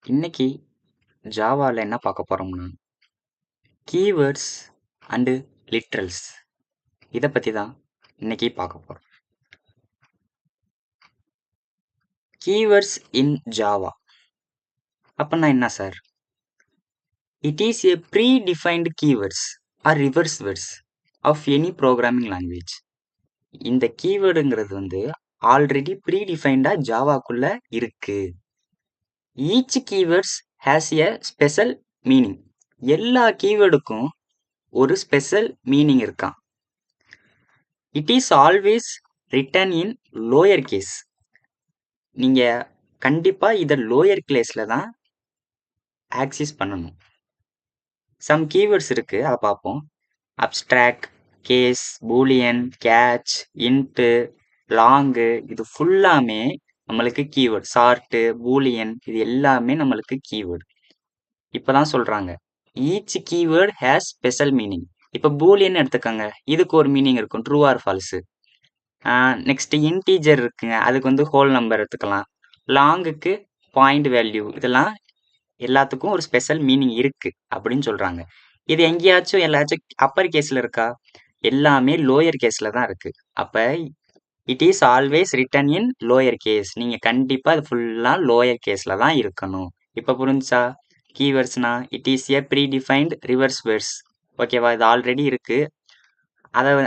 இன்னைக்கு ஜாவால என்ன பார்க்க போறோம்னா கீவேர்ட்ஸ் அண்டு லிட்ரல்ஸ் இதை பற்றி தான் இன்னைக்கு பார்க்க போகிறோம். கீவேர்ட்ஸ் இன் ஜாவா அப்படின்னா என்ன sir? It is a predefined keywords are reserved words of any programming language. இந்த கீவேர்டுங்கிறது ஆல்ரெடி ப்ரீ டிஃபைன்டாக ஜாவாக்குள்ள இருக்கு. Each keywords has a special meaning. எல்லா கீவேர்டுக்கும் ஒரு ஸ்பெஷல் மீனிங் இருக்கான். It is always written in lower case. நீங்கள் கண்டிப்பாக இதை லோயர் கேஸில் தான் ஆக்சஸ் பண்ணணும். சம் கீவேர்ட்ஸ் இருக்குது, அதை பார்ப்போம். Abstract, case, boolean, catch, int, long, இது ஃபுல்லாமே நம்மளுக்கு கீவேர்டு. ஷார்ட்டு, பூலியன், இது எல்லாமே நம்மளுக்கு கீவேர்டு. இப்போ தான் சொல்கிறாங்க each keyword has special meaning. இப்போ பூலியன் எடுத்துக்கோங்க, இதுக்கு ஒரு மீனிங் இருக்கும், true R falls. Next integer இருக்குங்க, அதுக்கு ஹோல் நம்பர் எடுத்துக்கலாம். லாங்குக்கு பாயிண்ட் வேல்யூ, இதெல்லாம் எல்லாத்துக்கும் ஒரு ஸ்பெஷல் மீனிங் இருக்கு அப்படின்னு சொல்றாங்க. இது எங்கேயாச்சும் எல்லாச்சும் அப்பர் கேஸ்ல இருக்கா? எல்லாமே லோயர் கேஸ்ல தான் இருக்கு. அப்ப it is always written in lower case. நீங்க கண்டிப்பா அது ஃபுல்லா லோயர் கேஸ்ல தான் இருக்கணும். இப்ப புரிஞ்சா? கீவேர்ட்ஸ்னா it is a predefined reserved words. ஓகேவா? இது ஆல்ரெடி இருக்கு.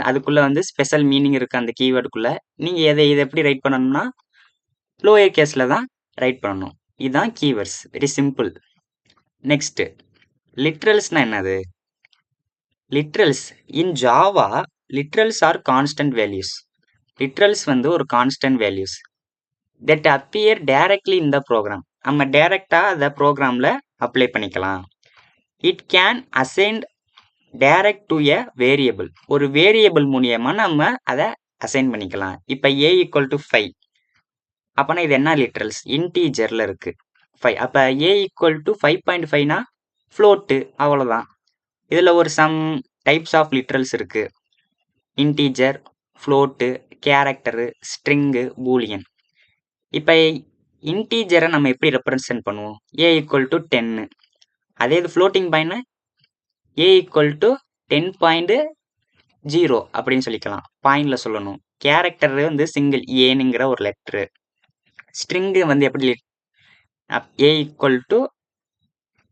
அதுக்குள்ள ஸ்பெஷல் மீனிங் இருக்கு அந்த கீவேர்டுக்குள்ள. நீங்க இதை எப்படி ரைட் பண்ணணும்னா லோயர் கேஸ்ல தான் ரைட் பண்ணணும். இதுதான் கீவேர்ட்ஸ். Very simple. நெக்ஸ்ட் லிட்ரல்ஸ்னா என்னது? Literals in Java, literals are constant values. Literals ஒரு constant values that appear directly in the program. நம்ம டைரக்டா அதை ப்ரோக்ராம்ல அப்ளை பண்ணிக்கலாம். It can assigned direct to a variable. ஒரு வேரியபிள் மூலியமா நம்ம அதை அசைன் பண்ணிக்கலாம். இப்போ a ஈக்குவல் டு 5 அப்பனா இது என்ன லிட்ரல்ஸ்? இன்டீஜர்ல இருக்கு 5. அப்போ a ஈக்குவல் டு 5.5னா ஃப்ளோட்டு, அவ்வளோதான். இதில் ஒரு சம் டைப்ஸ் ஆஃப் லிட்ரல்ஸ் இருக்கு. Integer, float, character, string, Boolean. இப்போ இன்டீஜரை நம்ம எப்படி ரெப்ரசன்ட் பண்ணுவோம்? a equal to 10. அதே இது floating point a equal to 10.0 அப்படின்னு சொல்லிக்கலாம். பாயிண்ட்ல சொல்லணும். கேரக்டர் சிங்கிள் ஏனுங்கிற ஒரு லெட்ரு. ஸ்ட்ரிங்கு எப்படி a ஈக்குவல் டு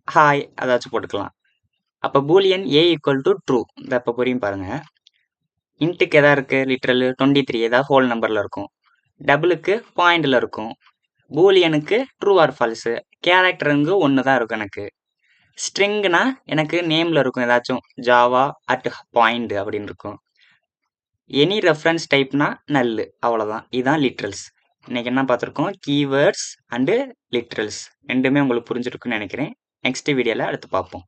ஹாய் அதாச்சும் போட்டுக்கலாம். அப்போ Boolean a equal to true. இந்த இப்போ புரியும் பாருங்க. இன்ட்டுக்கு எதா இருக்கு லிட்ரல் 23, ஏதாவது ஹோல் நம்பர்ல இருக்கும். டபுளுக்கு பாயிண்ட்ல இருக்கும். பூலியனுக்கு ட்ரூ ஆர் ஃபால்ஸு. கேரக்டருங்க ஒன்று தான் இருக்கும் எனக்கு. ஸ்ட்ரிங்னா எனக்கு நேம்ல இருக்கும், ஏதாச்சும் ஜாவா அட் பாயிண்ட் அப்படின்னு இருக்கும். எனி ரெஃபரன்ஸ் டைப்னா நல்லு, அவ்வளோதான். இதுதான் லிட்ரல்ஸ். இன்னைக்கு என்ன பார்த்துருக்கோம்? கீவேர்ட்ஸ் அண்டு லிட்ரல்ஸ் ரெண்டுமே உங்களுக்கு புரிஞ்சிருக்குன்னு நினைக்கிறேன். நெக்ஸ்ட் வீடியோவில் அடுத்து பார்ப்போம்.